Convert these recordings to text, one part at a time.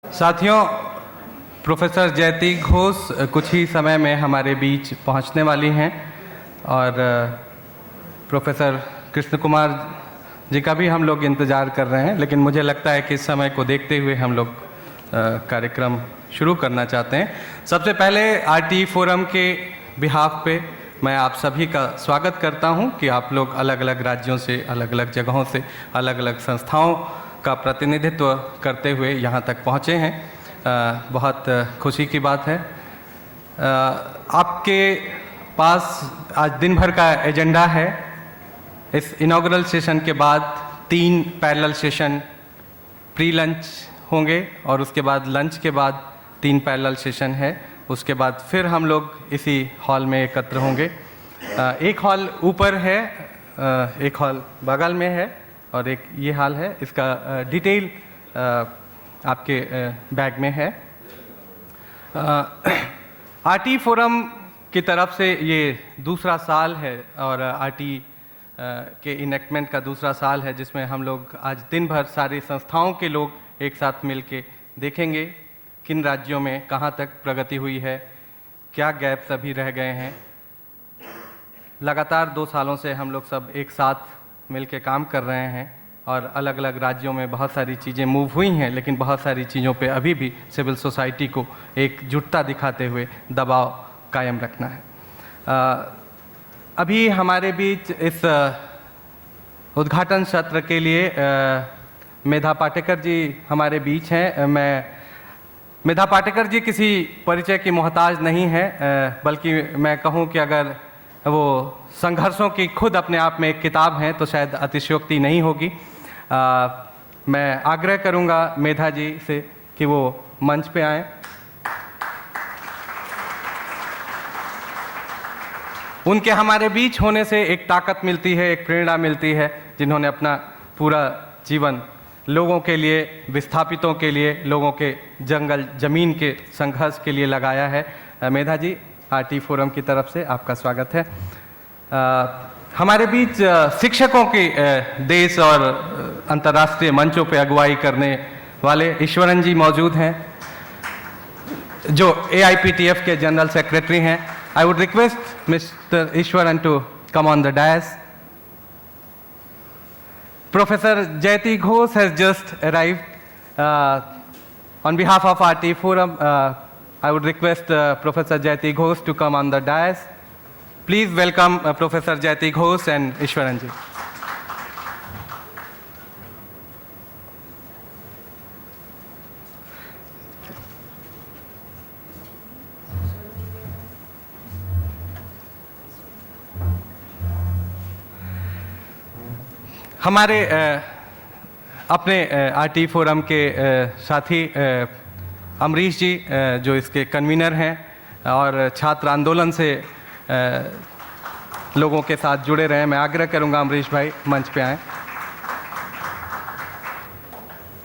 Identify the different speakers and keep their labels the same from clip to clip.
Speaker 1: साथियों, प्रोफेसर जयती घोष कुछ ही समय में हमारे बीच पहुंचने वाली हैं और प्रोफेसर कृष्ण कुमार जी का भी हम लोग इंतज़ार कर रहे हैं, लेकिन मुझे लगता है कि इस समय को देखते हुए हम लोग कार्यक्रम शुरू करना चाहते हैं। सबसे पहले आरटी फोरम के बिहाफ पे मैं आप सभी का स्वागत करता हूं कि आप लोग अलग अलग राज्यों से, अलग अलग जगहों से, अलग अलग संस्थाओं का प्रतिनिधित्व करते हुए यहाँ तक पहुँचे हैं। बहुत खुशी की बात है। आपके पास आज दिन भर का एजेंडा है। इस इनॉग्रल सेशन के बाद 3 पैरेलल सेशन प्री लंच होंगे और उसके बाद लंच के बाद 3 पैरेलल सेशन है। उसके बाद फिर हम लोग इसी हॉल में एकत्र होंगे। एक हॉल ऊपर है, एक हॉल बगल में है और एक ये हॉल है। इसका डिटेल आपके बैग में है। आरटी फोरम की तरफ से ये दूसरा साल है और आरटी के इनेक्टमेंट का दूसरा साल है, जिसमें हम लोग आज दिन भर सारी संस्थाओं के लोग एक साथ मिल के देखेंगे किन राज्यों में कहाँ तक प्रगति हुई है, क्या गैप्स अभी रह गए हैं। लगातार 2 सालों से हम लोग सब एक साथ मिल के काम कर रहे हैं और अलग अलग राज्यों में बहुत सारी चीज़ें मूव हुई हैं, लेकिन बहुत सारी चीज़ों पे अभी भी सिविल सोसाइटी को एकजुटता दिखाते हुए दबाव कायम रखना है। अभी हमारे बीच इस उद्घाटन सत्र के लिए मेधा पाटेकर जी हमारे बीच हैं। मेधा पाटेकर जी किसी परिचय की मोहताज नहीं है, बल्कि मैं कहूँ कि अगर वो संघर्षों की खुद अपने आप में एक किताब हैं तो शायद अतिशयोक्ति नहीं होगी। मैं आग्रह करूँगा मेधा जी से कि वो मंच पे आएँ। उनके हमारे बीच होने से एक ताकत मिलती है, एक प्रेरणा मिलती है, जिन्होंने अपना पूरा जीवन लोगों के लिए, विस्थापितों के लिए, लोगों के जंगल ज़मीन के संघर्ष के लिए लगाया है। मेधा जी, आरटी फोरम की तरफ से आपका स्वागत है। हमारे बीच शिक्षकों के देश और अंतर्राष्ट्रीय मंचों पर अगुवाई करने वाले ईश्वरन जी मौजूद हैं, जो AIPTF के जनरल सेक्रेटरी हैं। I would request Mr. Ishwaran to come on the dais. Professor Jayati Ghosh has just arrived. On behalf of RT Forum, I would request Professor Jayati Ghosh to come on the dais. Please welcome Professor Jayati Ghosh and Ishwaran ji. हमारे अपने RT forum के साथी अमरीश जी, जो इसके convener हैं और छात्र आंदोलन से लोगों के साथ जुड़े रहे हैं, मैं आग्रह करूंगा अमरीश भाई मंच पे आएँ।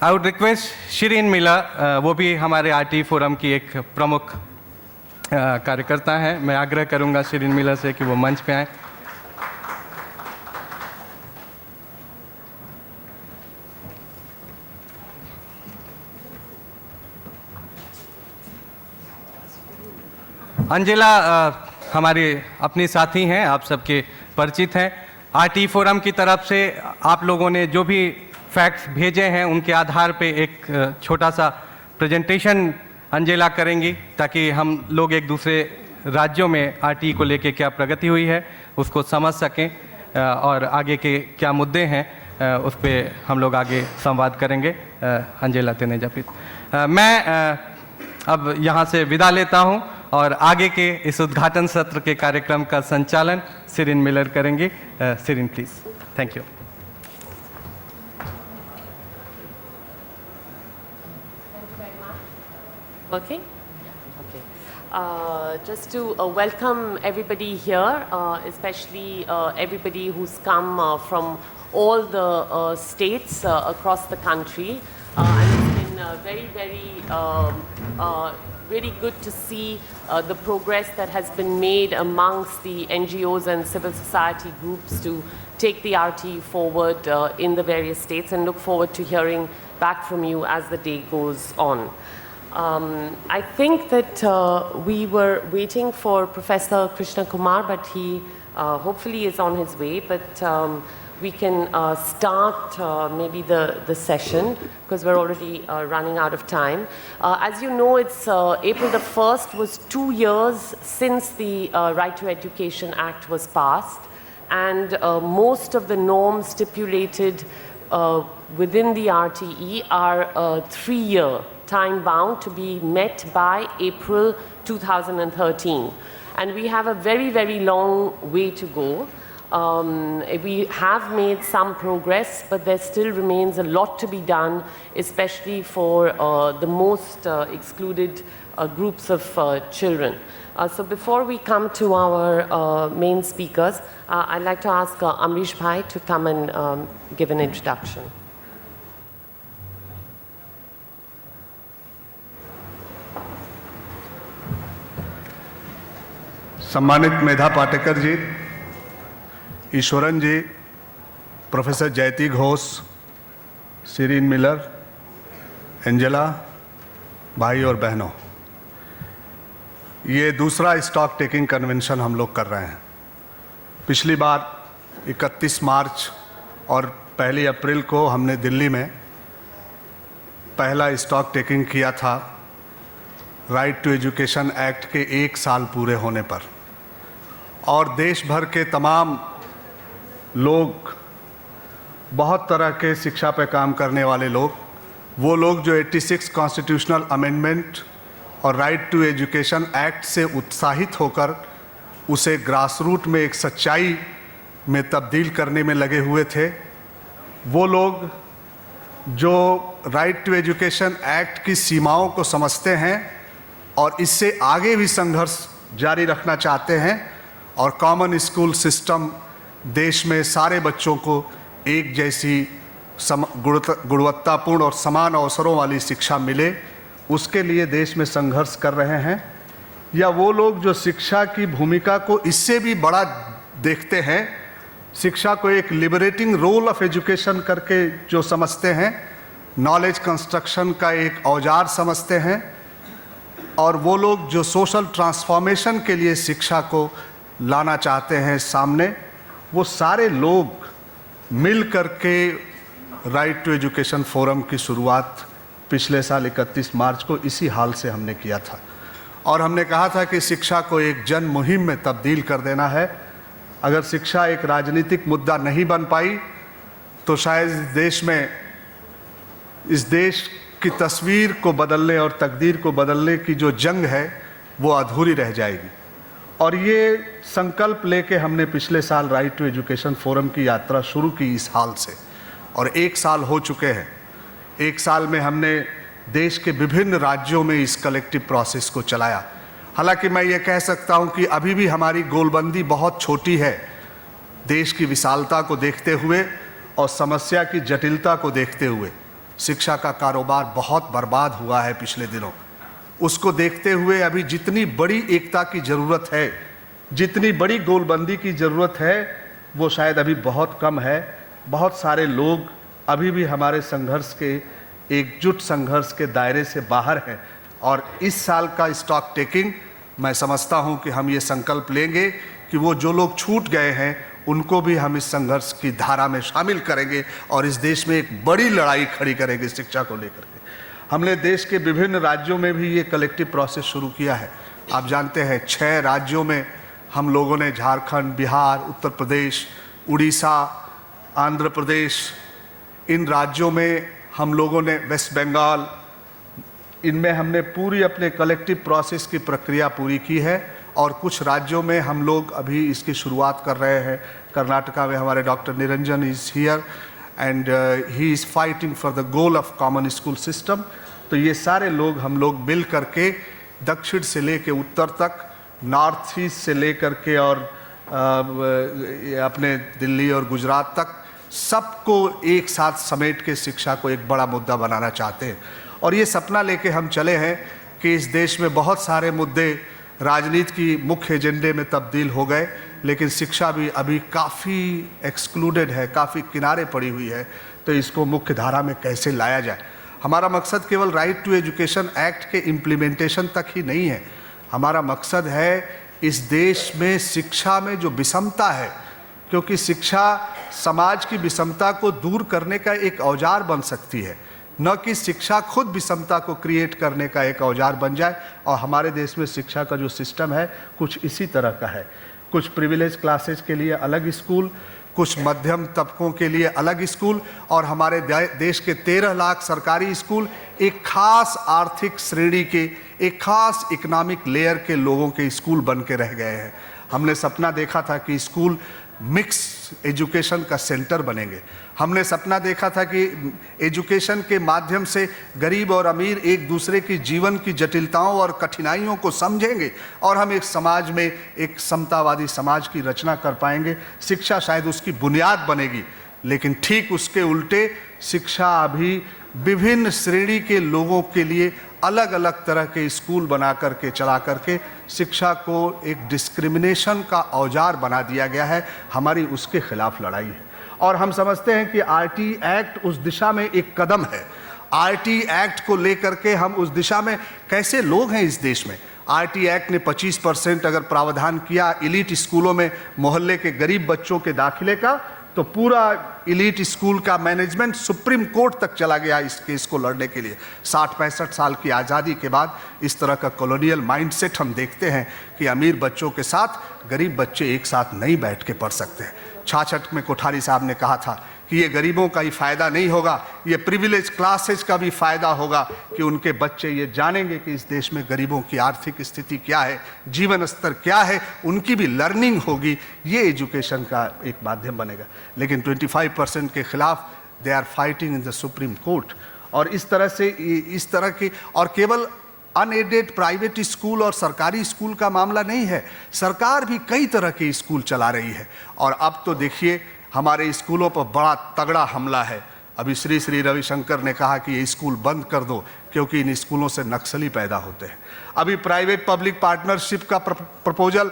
Speaker 1: I would request Shirin Miller, वो भी हमारे आरटी फोरम की एक प्रमुख कार्यकर्ता हैं। मैं आग्रह करूंगा शिरीन मिलर से कि वो मंच पे आएँ। अंजिला हमारी अपनी साथी हैं, आप सबके परिचित हैं। आरटी फोरम की तरफ से आप लोगों ने जो भी फैक्ट्स भेजे हैं, उनके आधार पे एक छोटा सा प्रेजेंटेशन अंजिला करेंगी, ताकि हम लोग एक दूसरे राज्यों में आरटी को लेके क्या प्रगति हुई है उसको समझ सकें और आगे के क्या मुद्दे हैं उस पर हम लोग आगे संवाद करेंगे। अंजिला तेनेजाप्रीत। मैं अब यहाँ से विदा लेता हूँ और आगे के इस उद्घाटन सत्र के कार्यक्रम का संचालन शिरीन मिलर करेंगी। Shirin please. Thank you.
Speaker 2: Working? Okay. Just to welcome everybody here, especially everybody who's come from all the states across the country. And it's been very good to see the progress that has been made amongst the NGOs and civil society groups to take the RTE forward in the various states, and look forward to hearing back from you as the day goes on. I think that we were waiting for Professor Krishna Kumar, but he hopefully is on his way. But we can start maybe the session, because we're already running out of time. As you know, it's April the 1st was 2 years since the Right to Education Act was passed, and most of the norms stipulated within the RTE are 3-year time bound to be met by April 2013. And we have a very, very long way to go. We have made some progress, but there still remains a lot to be done, especially for the most excluded groups of children. So before we come to our main speakers, I'd like to ask Amrish Bhai to come and give an introduction.
Speaker 3: सम्मानित मेधा पाटेकर जी, ईश्वरन जी, professor जयती Ghosh, serine Miller, Angela, भाई और बहनों, ये दूसरा stock taking convention हम लोग कर रहे हैं। पिछली बार 31 मार्च और 1 अप्रैल को हमने दिल्ली में पहला स्टॉक टेकिंग किया था राइट टू एजुकेशन एक्ट के 1 साल पूरे होने पर, और देश भर के तमाम लोग, बहुत तरह के शिक्षा पे काम करने वाले लोग, वो लोग जो 86 कॉन्स्टिट्यूशनल अमेंडमेंट और राइट टू एजुकेशन एक्ट से उत्साहित होकर उसे ग्रास रूट में एक सच्चाई में तब्दील करने में लगे हुए थे, वो लोग जो राइट टू एजुकेशन एक्ट की सीमाओं को समझते हैं और इससे आगे भी संघर्ष जारी रखना चाहते हैं, और कॉमन स्कूल सिस्टम देश में सारे बच्चों को एक जैसी गुणवत्तापूर्ण और समान अवसरों वाली शिक्षा मिले, उसके लिए देश में संघर्ष कर रहे हैं, या वो लोग जो शिक्षा की भूमिका को इससे भी बड़ा देखते हैं, शिक्षा को एक लिबरेटिंग रोल ऑफ एजुकेशन करके जो समझते हैं, नॉलेज कंस्ट्रक्शन का एक औजार समझते हैं, और वो लोग जो सोशल ट्रांसफॉर्मेशन के लिए शिक्षा को लाना चाहते हैं सामने, वो सारे लोग मिल करके राइट टू एजुकेशन फोरम की शुरुआत पिछले साल 31 मार्च को इसी हाल से हमने किया था। और हमने कहा था कि शिक्षा को एक जन मुहिम में तब्दील कर देना है। अगर शिक्षा एक राजनीतिक मुद्दा नहीं बन पाई तो शायद इस देश की तस्वीर को बदलने और तकदीर को बदलने की जो जंग है वो अधूरी रह जाएगी। और ये संकल्प लेके हमने पिछले साल राइट टू एजुकेशन फोरम की यात्रा शुरू की इस हाल से, और 1 साल हो चुके हैं। 1 साल में हमने देश के विभिन्न राज्यों में इस कलेक्टिव प्रोसेस को चलाया। हालांकि मैं ये कह सकता हूँ कि अभी भी हमारी गोलबंदी बहुत छोटी है। देश की विशालता को देखते हुए और समस्या की जटिलता को देखते हुए शिक्षा का कारोबार बहुत बर्बाद हुआ है पिछले दिनों। उसको देखते हुए अभी जितनी बड़ी एकता की ज़रूरत है, जितनी बड़ी गोलबंदी की ज़रूरत है, वो शायद अभी बहुत कम है। बहुत सारे लोग अभी भी हमारे संघर्ष के, एकजुट संघर्ष के दायरे से बाहर हैं। और इस साल का स्टॉक टेकिंग, मैं समझता हूं कि हम ये संकल्प लेंगे कि वो जो लोग छूट गए हैं उनको भी हम इस संघर्ष की धारा में शामिल करेंगे और इस देश में एक बड़ी लड़ाई खड़ी करेंगे शिक्षा को लेकर के। हमने देश के विभिन्न राज्यों में भी ये कलेक्टिव प्रोसेस शुरू किया है। आप जानते हैं 6 राज्यों में हम लोगों ने, झारखंड, बिहार, उत्तर प्रदेश, उड़ीसा, आंध्र प्रदेश, इन राज्यों में हम लोगों ने, वेस्ट बंगाल, इनमें हमने पूरी अपने कलेक्टिव प्रोसेस की प्रक्रिया पूरी की है। और कुछ राज्यों में हम लोग अभी इसकी शुरुआत कर रहे हैं। कर्नाटका में हमारे doctor Niranjan is here and he is fighting for the goal of common school system. तो ये सारे लोग, हम लोग मिल करके दक्षिण से लेके उत्तर तक, नॉर्थ ईस्ट से लेकर के और अपने दिल्ली और गुजरात तक, सबको एक साथ समेट के शिक्षा को एक बड़ा मुद्दा बनाना चाहते हैं। और ये सपना लेके हम चले हैं कि इस देश में बहुत सारे मुद्दे राजनीति की मुख्य एजेंडे में तब्दील हो गए, लेकिन शिक्षा भी अभी काफ़ी एक्सक्लूडेड है, काफ़ी किनारे पड़ी हुई है। तो इसको मुख्य धारा में कैसे लाया जाए। हमारा मकसद केवल राइट टू एजुकेशन एक्ट के इम्प्लीमेंटेशन तक ही नहीं है। हमारा मकसद है इस देश में शिक्षा में जो विषमता है, क्योंकि शिक्षा समाज की विषमता को दूर करने का एक औजार बन सकती है, न कि शिक्षा खुद विषमता को क्रिएट करने का एक औजार बन जाए। और हमारे देश में शिक्षा का जो सिस्टम है कुछ इसी तरह का है। कुछ प्रिविलेज क्लासेज के लिए अलग स्कूल, कुछ मध्यम तबकों के लिए अलग स्कूल, और हमारे देश के 13 लाख सरकारी स्कूल एक खास आर्थिक श्रेणी के, एक खास इकोनॉमिक लेयर के लोगों के स्कूल बन के रह गए हैं। हमने सपना देखा था कि स्कूल मिक्स एजुकेशन का सेंटर बनेंगे। हमने सपना देखा था कि एजुकेशन के माध्यम से गरीब और अमीर एक दूसरे की जीवन की जटिलताओं और कठिनाइयों को समझेंगे और हम एक समाज में एक समतावादी समाज की रचना कर पाएंगे। शिक्षा शायद उसकी बुनियाद बनेगी, लेकिन ठीक उसके उल्टे शिक्षा अभी विभिन्न श्रेणी के लोगों के लिए अलग अलग तरह के स्कूल बना करके चला करके शिक्षा को एक डिस्क्रिमिनेशन का औजार बना दिया गया है। हमारी उसके खिलाफ लड़ाई है और हम समझते हैं कि आरटी एक्ट उस दिशा में एक कदम है। आरटी एक्ट को लेकर के हम उस दिशा में, कैसे लोग हैं इस देश में, आरटी एक्ट ने 25% अगर प्रावधान किया इलीट स्कूलों में मोहल्ले के गरीब बच्चों के दाखिले का, तो पूरा इलीट स्कूल का मैनेजमेंट सुप्रीम कोर्ट तक चला गया इस केस को लड़ने के लिए। 60-65 साल की आज़ादी के बाद इस तरह का कॉलोनियल माइंडसेट हम देखते हैं कि अमीर बच्चों के साथ गरीब बच्चे एक साथ नहीं बैठ के पढ़ सकते हैं। 66 में कोठारी साहब ने कहा था कि ये गरीबों का ही फ़ायदा नहीं होगा, ये प्रिविलेज क्लासेज का भी फ़ायदा होगा कि उनके बच्चे ये जानेंगे कि इस देश में गरीबों की आर्थिक स्थिति क्या है, जीवन स्तर क्या है, उनकी भी लर्निंग होगी। ये एजुकेशन का एक माध्यम बनेगा। लेकिन 25% के खिलाफ they are fighting in the Supreme Court. और इस तरह से, इस तरह की, और केवल अनएडेड प्राइवेट स्कूल और सरकारी स्कूल का मामला नहीं है, सरकार भी कई तरह के स्कूल चला रही है। और अब तो देखिए हमारे स्कूलों पर बड़ा तगड़ा हमला है। अभी श्री श्री रविशंकर ने कहा कि ये स्कूल बंद कर दो क्योंकि इन स्कूलों से नक्सली पैदा होते हैं। अभी प्राइवेट पब्लिक पार्टनरशिप का प्रपोजल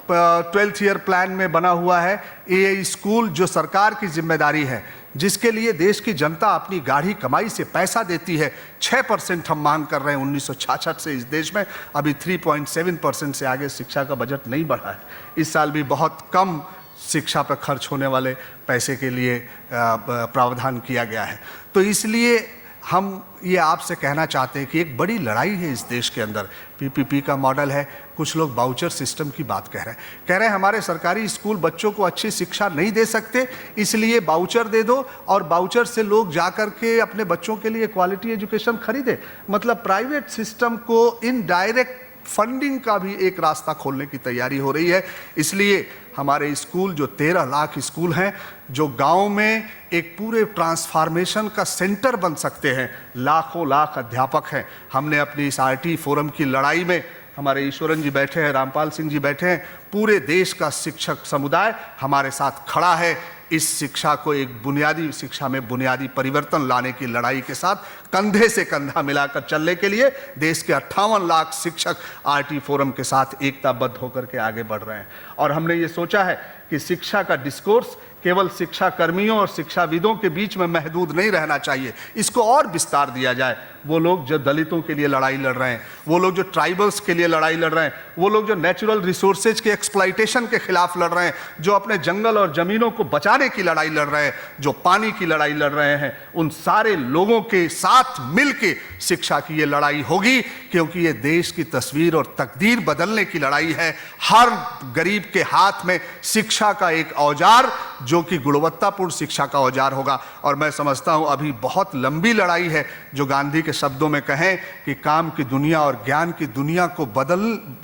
Speaker 3: 12th ईयर प्लान में बना हुआ है। ये स्कूल जो सरकार की जिम्मेदारी है, जिसके लिए देश की जनता अपनी गाढ़ी कमाई से पैसा देती है। 6% हम मांग कर रहे हैं 1966 से इस देश में, अभी 3.7% से आगे शिक्षा का बजट नहीं बढ़ा है। इस साल भी बहुत कम शिक्षा पर खर्च होने वाले पैसे के लिए प्रावधान किया गया है। तो इसलिए हम ये आपसे कहना चाहते हैं कि एक बड़ी लड़ाई है इस देश के अंदर। पीपीपी का मॉडल है, कुछ लोग बाउचर सिस्टम की बात कह रहे हैं हमारे सरकारी स्कूल बच्चों को अच्छी शिक्षा नहीं दे सकते, इसलिए बाउचर दे दो और बाउचर से लोग जा कर के अपने बच्चों के लिए क्वालिटी एजुकेशन खरीदे। मतलब प्राइवेट सिस्टम को इनडायरेक्ट फंडिंग का भी एक रास्ता खोलने की तैयारी हो रही है। इसलिए हमारे स्कूल जो 13 लाख स्कूल हैं, जो गांव में एक पूरे ट्रांसफॉर्मेशन का सेंटर बन सकते हैं, लाखों लाख अध्यापक हैं। हमने अपनी इस आरटी फोरम की लड़ाई में, हमारे ईश्वरन जी बैठे हैं, रामपाल सिंह जी बैठे हैं, पूरे देश का शिक्षक समुदाय हमारे साथ खड़ा है। इस शिक्षा को एक बुनियादी शिक्षा में बुनियादी परिवर्तन लाने की लड़ाई के साथ कंधे से कंधा मिलाकर चलने के लिए देश के 58 लाख शिक्षक आरटी फोरम के साथ एकताबद्ध होकर के आगे बढ़ रहे हैं। और हमने ये सोचा है कि शिक्षा का डिस्कोर्स केवल शिक्षा कर्मियों और शिक्षाविदों के बीच में महदूद नहीं रहना चाहिए, इसको और विस्तार दिया जाए। वो लोग जो दलितों के लिए लड़ाई लड़ रहे हैं, वो लोग जो ट्राइबल्स के लिए लड़ाई लड़ रहे हैं, वो लोग जो नेचुरल रिसोर्सेज के एक्सप्लॉइटेशन के खिलाफ लड़ रहे हैं, जो अपने जंगल और जमीनों को बचाने की लड़ाई लड़ रहे हैं, जो पानी की लड़ाई लड़ रहे हैं, उन सारे लोगों के साथ मिलके शिक्षा की ये लड़ाई होगी, क्योंकि ये देश की तस्वीर और तकदीर बदलने की लड़ाई है। हर गरीब के हाथ में शिक्षा का एक औजार, जो कि गुणवत्तापूर्ण शिक्षा का औजार होगा। और मैं समझता हूं अभी बहुत लंबी लड़ाई है, जो गांधी के शब्दों में कहें कि काम की दुनिया और ज्ञान की दुनिया को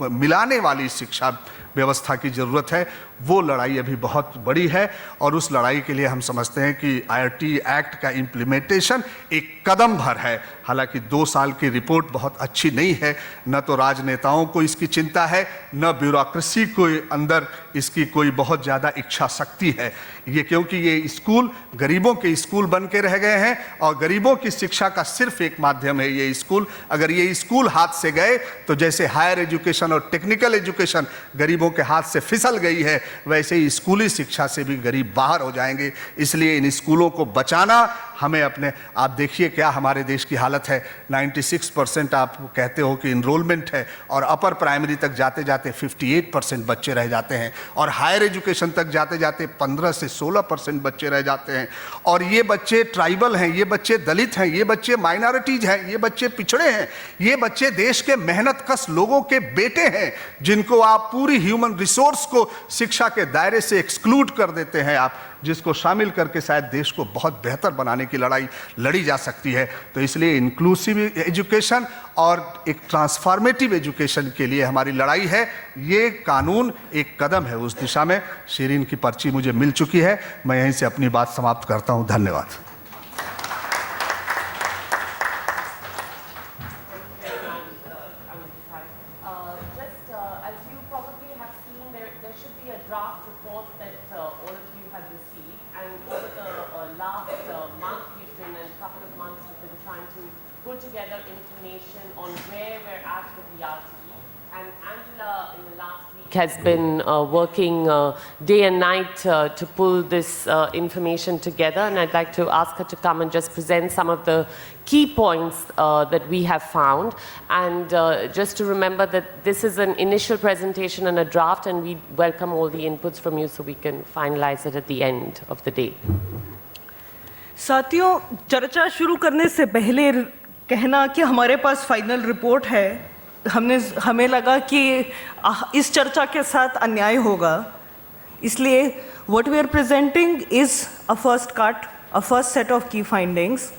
Speaker 3: मिलाने वाली शिक्षा व्यवस्था की ज़रूरत है। वो लड़ाई अभी बहुत बड़ी है और उस लड़ाई के लिए हम समझते हैं कि आरटी एक्ट का इम्प्लीमेंटेशन एक कदम भर है। हालांकि 2 साल की रिपोर्ट बहुत अच्छी नहीं है, न तो राजनेताओं को इसकी चिंता है, न ब्यूरोक्रेसी को अंदर इसकी कोई बहुत ज़्यादा इच्छा शक्ति है। ये क्योंकि ये स्कूल गरीबों के स्कूल बन के रह गए हैं और गरीबों की शिक्षा का सिर्फ एक माध्यम है ये स्कूल। अगर ये स्कूल हाथ से गए तो जैसे हायर एजुकेशन और टेक्निकल एजुकेशन गरीबों गरीबों के हाथ से फिसल गई है, वैसे ही स्कूली शिक्षा से भी गरीब बाहर हो जाएंगे। इसलिए इन स्कूलों को बचाना हमें अपने, आप देखिए क्या हमारे देश की हालत है। 96% आप कहते हो कि इनरोलमेंट है, और अपर प्राइमरी तक जाते जाते 58% बच्चे रह जाते हैं, और हायर एजुकेशन तक जाते जाते 15 से 16% बच्चे रह जाते हैं। और ये बच्चे ट्राइबल हैं, ये बच्चे दलित हैं, ये बच्चे माइनॉरिटीज हैं, ये बच्चे पिछड़े हैं, ये बच्चे देश के मेहनतकश लोगों के बेटे हैं, जिनको आप पूरी ह्यूमन रिसोर्स को शिक्षा के दायरे से एक्सक्लूड कर देते हैं आप, जिसको शामिल करके शायद देश को बहुत बेहतर बनाने की लड़ाई लड़ी जा सकती है। तो इसलिए इंक्लूसिव एजुकेशन और एक ट्रांसफॉर्मेटिव एजुकेशन के लिए हमारी लड़ाई है। ये कानून एक कदम है उस दिशा में। शिरीन की पर्ची मुझे मिल चुकी है, मैं यहीं से अपनी बात समाप्त करता हूँ। धन्यवाद।
Speaker 2: As you probably have seen, there should be a draft report that all of you have received, and over the last month, we've been, a couple of months, we've been trying to pull together information on where we're at with the RTE, and Angela in the last week has been working day and night to pull this information together, and I'd like to ask her to come and just present some of the key points that we have found. And just to remember that this is an initial presentation and a draft, and we welcome all the inputs from you so we can finalize it at the end of the day.
Speaker 4: साथियों, चर्चा शुरू करने से पहले कहना कि हमारे पास final report है, हमें लगा कि इस चर्चा के साथ अन्याय होगा, इसलिए what we are presenting is a first cut, a first set of key findings.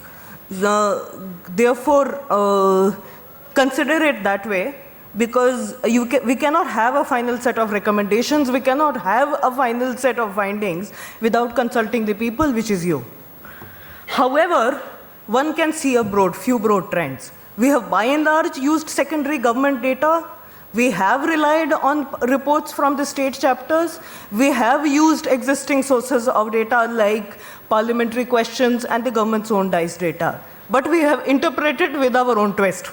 Speaker 4: Therefore, consider it that way, because we cannot have a final set of recommendations, we cannot have a final set of findings without consulting the people, which is you. However, one can see few broad trends. We have by and large used secondary government data. We have relied on reports from the state chapters. We have used existing sources of data like parliamentary questions and the government's own DICE data. But we have interpreted with our own twist.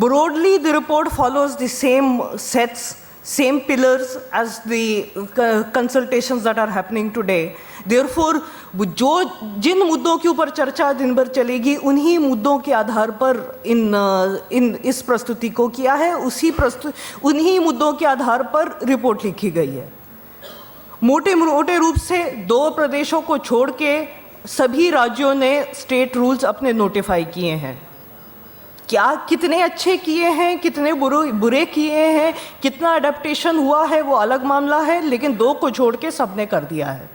Speaker 4: Broadly, the report follows the same sets, same pillars as the consultations that are happening today. Therefore, जिन मुद्दों के ऊपर चर्चा दिन भर चलेगी, उन्हीं मुद्दों के आधार पर इस प्रस्तुति को किया है, उन्हीं मुद्दों के आधार पर रिपोर्ट लिखी गई है। मोटे रूप से 2 प्रदेशों को छोड़ के सभी राज्यों ने स्टेट रूल्स अपने नोटिफाई किए हैं। क्या कितने अच्छे किए हैं, कितने बुरे किए हैं, कितना अडेप्टेशन हुआ है, वो अलग मामला है, लेकिन 2 को छोड़ के सबने कर दिया है।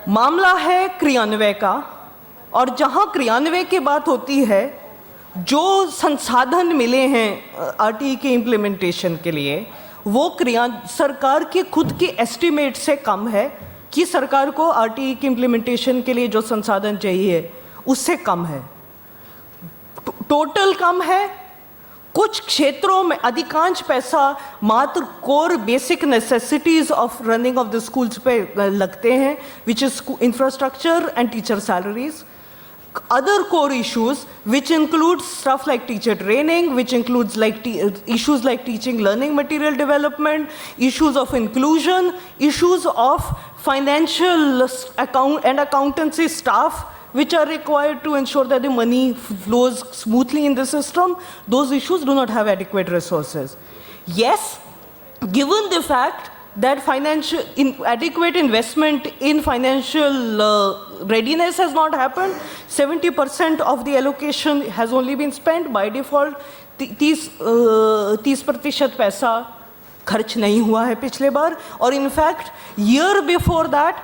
Speaker 4: मामला है क्रियान्वयन का, और जहां क्रियान्वयन की बात होती है, जो संसाधन मिले हैं आरटीई के इम्प्लीमेंटेशन के लिए, वो सरकार के खुद के एस्टिमेट से कम है कि सरकार को आरटीई के इम्प्लीमेंटेशन के लिए जो संसाधन चाहिए उससे कम है, टोटल कम है। कुछ क्षेत्रों में अधिकांश पैसा मात्र core basic necessities of running of the schools पे लगते हैं, which is infrastructure and teacher salaries. Other core issues, which includes stuff like teacher training, which includes issues like teaching learning material development, issues of inclusion, issues of financial accountancy staff, which are required to ensure that the money flows smoothly in the system. Those issues do not have adequate resources. Yes, given the fact that adequate investment in financial readiness has not happened, 70% of the allocation has only been spent. By default 30% पैसा खर्च नहीं हुआ है पिछले बार, और in fact year before that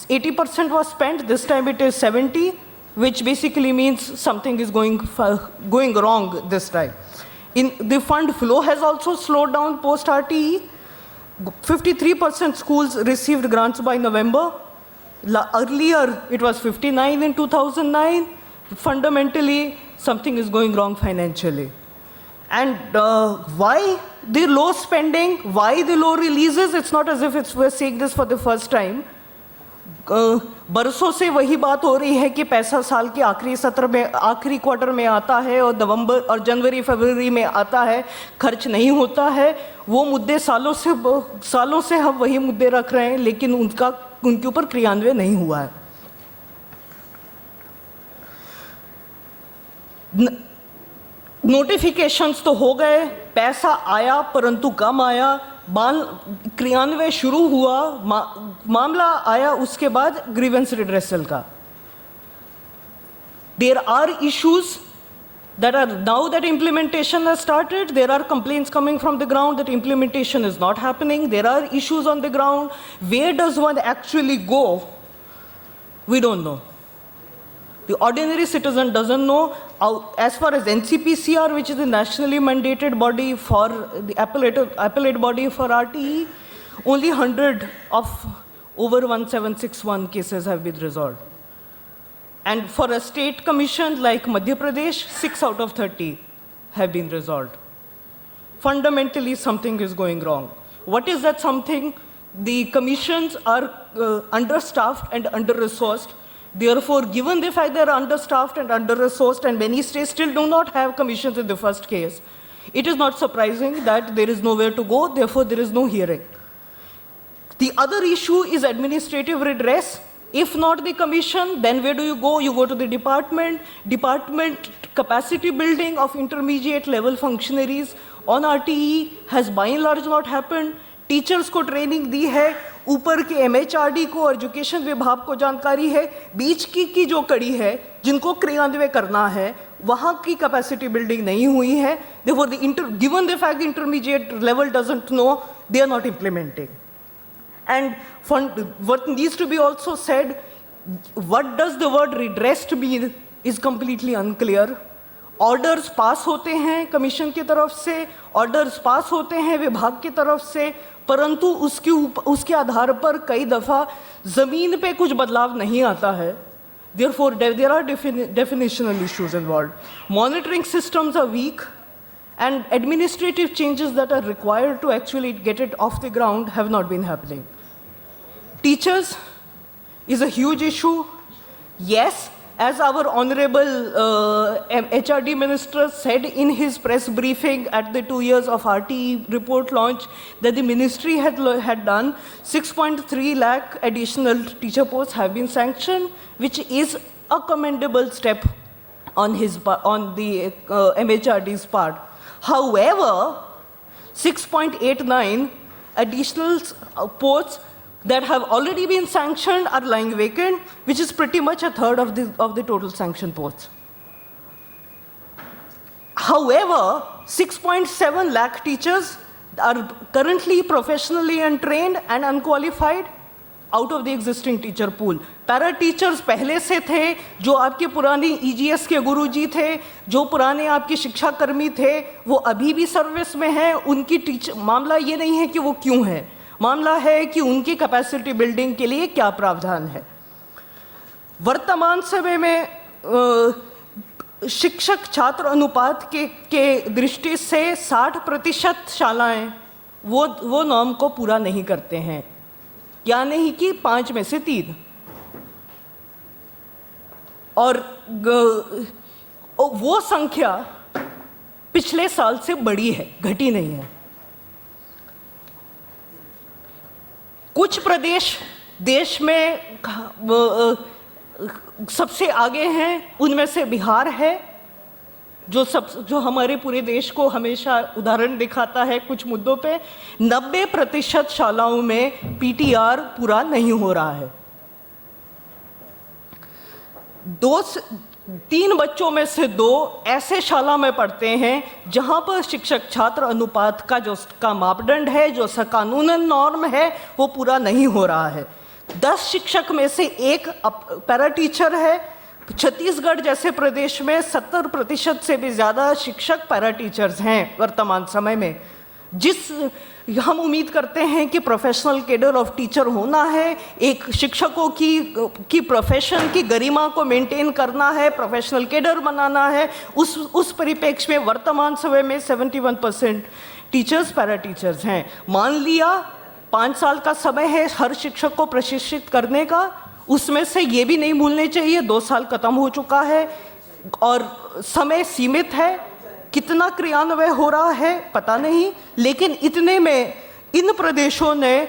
Speaker 4: 80% was spent. This time it is 70, which basically means something is going wrong this time. The fund flow has also slowed down post RTE. 53% schools received grants by November. Earlier, it was 59 in 2009. Fundamentally, something is going wrong financially. And why the low spending, why the low releases? It's not as if we're seeing this for the first time. बरसों से वही बात हो रही है कि पैसा साल के आखिरी सत्र में, आखिरी क्वार्टर में आता है और नवंबर और जनवरी फरवरी में आता है, खर्च नहीं होता है। वो मुद्दे सालों से हम वही मुद्दे रख रहे हैं, लेकिन उनके ऊपर क्रियान्वयन नहीं हुआ है। नोटिफिकेशंस तो हो गए, पैसा आया परंतु कम आया, क्रियान्वयन शुरू हुआ, मामला आया उसके बाद ग्रीवेंस रिड्रेसल का। There are issues that are now that implementation has started, there are complaints coming from the ground that implementation is not happening. There are issues on the ground. Where does one actually go? We don't know. The ordinary citizen doesn't know. As far as NCPCR, which is the nationally mandated body for the appellate body for RTE, only 100 of over 1761 cases have been resolved. And for a state commission like Madhya Pradesh, 6 out of 30 have been resolved. Fundamentally, something is going wrong. What is that something? The commissions are understaffed and under-resourced. Therefore, given the fact they are understaffed and under-resourced, and many states still do not have commissions in the first case, it is not surprising that there is nowhere to go, therefore there is no hearing. The other issue is administrative redress. If not the commission, then where do you go? You go to the department. Department capacity building of intermediate level functionaries on RTE has by and large not happened. Teachers को training दी है, ऊपर के MHRD को और education विभाग को जानकारी है, बीच की जो कड़ी है जिनको क्रियान्वयन करना है वहाँ की कैपेसिटी बिल्डिंग नहीं हुई है. Therefore, given the fact the intermediate level doesn't know, they are not implementing. And what needs to be also said, what does the word redressed mean is completely unclear. Orders pass होते हैं commission की तरफ से, orders pass होते हैं विभाग की तरफ से, परंतु उसके आधार पर कई दफ़ा ज़मीन पे कुछ बदलाव नहीं आता है. Therefore, there are definitional issues involved. Monitoring systems are weak, and administrative changes that are required to actually get it off the ground have not been happening. Teachers is a huge issue. Yes, as our honorable HRD minister said in his press briefing at the 2 years of RTE report launch, that the ministry had done 6.3 lakh additional teacher posts have been sanctioned, which is a commendable step on the MHRD's part. However, 6.89 additional posts that have already been sanctioned are lying vacant, which is pretty much a third of the total sanctioned posts. However, 6.7 lakh teachers are currently professionally untrained and unqualified out of the existing teacher pool. Para teachers पहले से थे, जो आपके पुरानी EGS के गुरुजी थे, जो पुराने आपके शिक्षा कर्मी थे, वो अभी भी सर्विस में हैं. उनकी मामला ये नहीं है कि वो क्यों है, मामला है कि उनकी कैपेसिटी बिल्डिंग के लिए क्या प्रावधान है. वर्तमान समय में शिक्षक छात्र अनुपात के दृष्टि से 60% शालाएं वो नॉर्म को पूरा नहीं करते हैं, या नहीं कि 5 में से 3. और वो संख्या पिछले साल से बड़ी है, घटी नहीं है. कुछ प्रदेश देश में सबसे आगे हैं, उनमें से बिहार है, जो हमारे पूरे देश को हमेशा उदाहरण दिखाता है कुछ मुद्दों पे. 90% शालाओं में PTR पूरा नहीं हो रहा है. 3 बच्चों में से 2 ऐसे शाला में पढ़ते हैं जहां पर शिक्षक छात्र अनुपात का मापदंड है, जो कानूनन नॉर्म है, वो पूरा नहीं हो रहा है. 10 शिक्षक में से 1 पैरा टीचर है. छत्तीसगढ़ जैसे प्रदेश में 70% से भी ज़्यादा शिक्षक पैरा टीचर्स हैं वर्तमान समय में. हम उम्मीद करते हैं कि प्रोफेशनल कैडर ऑफ टीचर होना है, एक शिक्षकों की प्रोफेशन की गरिमा को मेंटेन करना है, प्रोफेशनल कैडर बनाना है. उस परिप्रेक्ष्य में वर्तमान समय में 71% टीचर्स पैरा टीचर्स हैं. मान लिया 5 साल का समय है हर शिक्षक को प्रशिक्षित करने का, उसमें से ये भी नहीं भूलने चाहिए 2 साल खत्म हो चुका है और समय सीमित है। कितना क्रियान्वयन हो रहा है पता नहीं, लेकिन इतने में इन प्रदेशों ने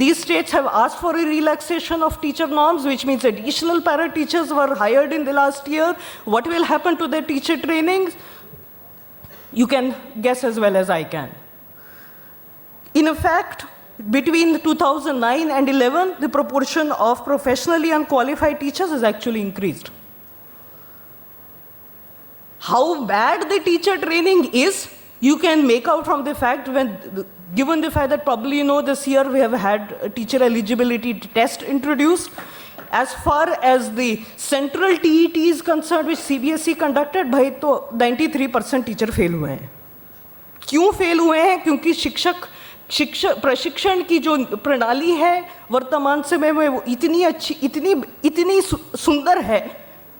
Speaker 4: these states have asked for a relaxation of teacher norms, which means additional para teachers were hired in the last year. What will happen to their teacher trainings? You can guess as well as I can. In fact, between 2009 and 11, the proportion of professionally unqualified teachers has actually increased. How bad the teacher training is, you can make out from the fact given the fact that probably you know this year we have had a teacher eligibility test introduced. As far as the central TET is concerned, which CBSE conducted, भाई तो 93% teacher fail हुए हैं। क्यों fail हुए हैं? क्योंकि प्रशिक्षण की जो प्रणाली है वर्तमान समय में वो इतनी अच्छी, इतनी सुंदर है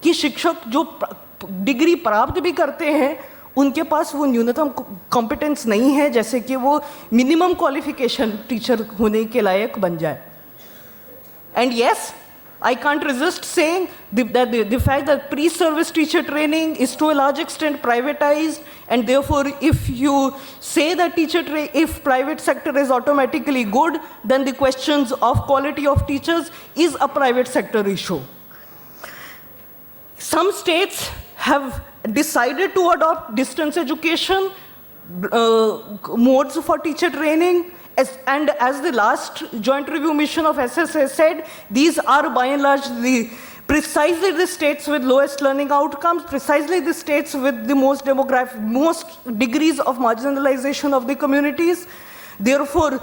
Speaker 4: कि शिक्षक जो डिग्री प्राप्त भी करते हैं उनके पास वो न्यूनतम कॉम्पिटेंस नहीं है जैसे कि वो मिनिमम क्वालिफिकेशन टीचर होने के लायक बन जाए। And yes, I can't resist saying the fact that pre-service teacher training is to a large extent privatized, and therefore if you say that if private sector is automatically good, then the questions of quality of teachers is a private sector issue. Some states have decided to adopt distance education modes for teacher training. And as the last joint review mission of SSA said, these are by and large precisely the states with lowest learning outcomes, precisely the states with the most degrees of marginalization of the communities. Therefore,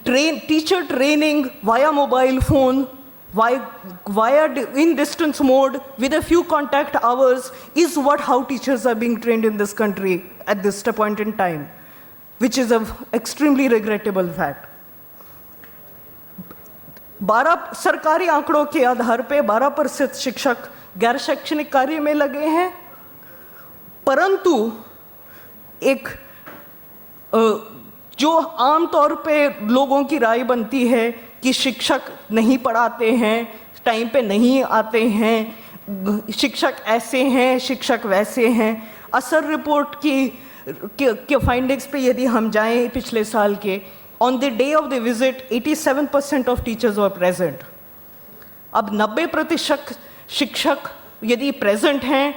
Speaker 4: teacher training via mobile phone, via in distance mode with a few contact hours is how teachers are being trained in this country at this point in time, which is an extremely regrettable fact. 12 सरकारी आंकड़ों के आधार पे 12% शिक्षक गैर शैक्षणिक कार्य में लगे हैं, परंतु एक जो आमतौर पे लोगों की राय बनती है कि शिक्षक नहीं पढ़ाते हैं, टाइम पे नहीं आते हैं, शिक्षक ऐसे हैं, शिक्षक वैसे हैं। असर रिपोर्ट के फाइंडिंग्स पे यदि हम जाएं पिछले साल के, on the day of the visit 87% of teachers were present. अब 90% शिक्षक यदि प्रेजेंट हैं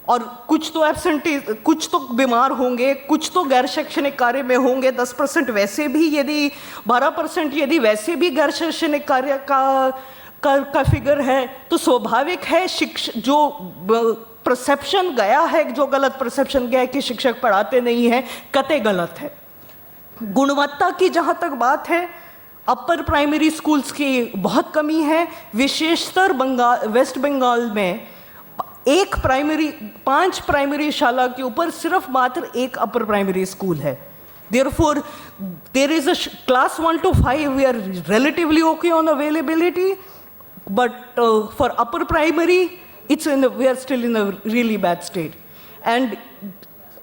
Speaker 4: और कुछ तो एब्सेंटी, कुछ तो बीमार होंगे, कुछ तो गैर शैक्षणिक कार्य में होंगे, 10% वैसे भी, यदि 12% यदि वैसे भी गैर शैक्षणिक कार्य का फिगर है, तो स्वाभाविक है जो परसेप्शन गया है, जो गलत परसेप्शन गया है कि शिक्षक पढ़ाते नहीं हैं, कतई गलत है। गुणवत्ता की जहाँ तक बात है, अपर प्राइमरी स्कूल्स की बहुत कमी है, विशेषतर वेस्ट बंगाल में 5 प्राइमरी शाला के ऊपर सिर्फ मात्र 1 अपर प्राइमरी स्कूल है। Therefore, there is a class 1 to 5 we are relatively okay on availability, but for upper primary we are still in a really bad state. And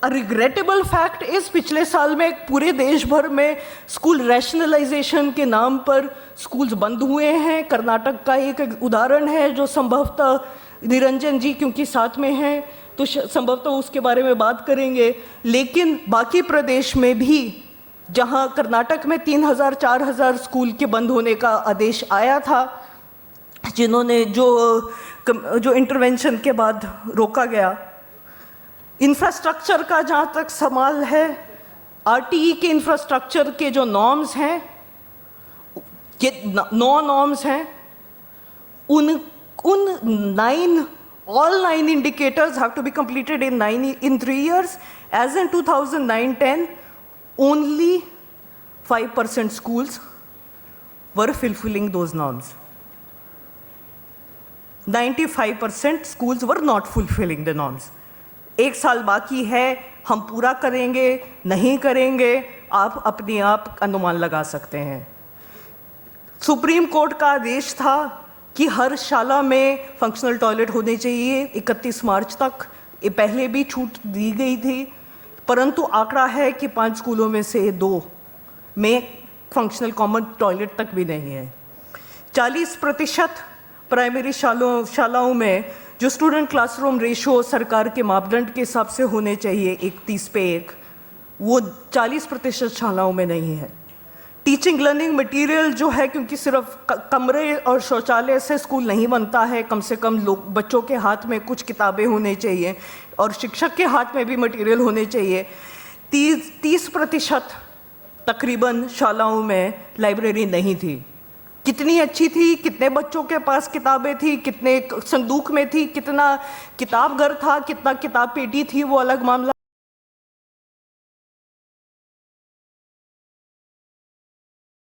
Speaker 4: a regrettable fact is पिछले साल में पूरे देश भर में school rationalisation के नाम पर स्कूल्स बंद हुए हैं। कर्नाटक का एक उदाहरण है जो संभवतः निरंजन जी क्योंकि साथ में हैं तो संभवतः उसके बारे में बात करेंगे, लेकिन बाकी प्रदेश में भी जहां कर्नाटक में 3000-4000 स्कूल के बंद होने का आदेश आया था, जिन्होंने जो इंटरवेंशन के बाद रोका गया। इंफ्रास्ट्रक्चर का जहाँ तक सवाल है, आरटीई के इंफ्रास्ट्रक्चर के जो नॉर्म्स हैं, ये 9 नॉर्म्स हैं, all 9 indicators have to be completed in 3 years. As in 2009-10, only 5% schools were fulfilling those norms. 95% schools were not fulfilling the norms. 1 साल बाकी है, हम पूरा करेंगे नहीं करेंगे, आप अपने आप अनुमान लगा सकते हैं। सुप्रीम कोर्ट का आदेश था कि हर शाला में फंक्शनल टॉयलेट होने चाहिए 31 मार्च तक। ये पहले भी छूट दी गई थी, परंतु आंकड़ा है कि 5 स्कूलों में से 2 में फंक्शनल कॉमन टॉयलेट तक भी नहीं है। 40% प्राइमरी शालाओं में जो स्टूडेंट क्लासरूम रेशो सरकार के मापदंड के हिसाब से होने चाहिए 31 पे 1, वो 40% शालाओं में नहीं है। टीचिंग लर्निंग मटेरियल जो है, क्योंकि सिर्फ कमरे और शौचालय से स्कूल नहीं बनता है, कम से कम लोग बच्चों के हाथ में कुछ किताबें होने चाहिए और शिक्षक के हाथ में भी मटेरियल होने चाहिए। 30% तकरीबन शालाओं में लाइब्रेरी नहीं थी। कितनी अच्छी थी, कितने बच्चों के पास किताबें थी, कितने संदूक में थी, कितना किताब घर था, कितना किताब पेटी थी, वो अलग मामला।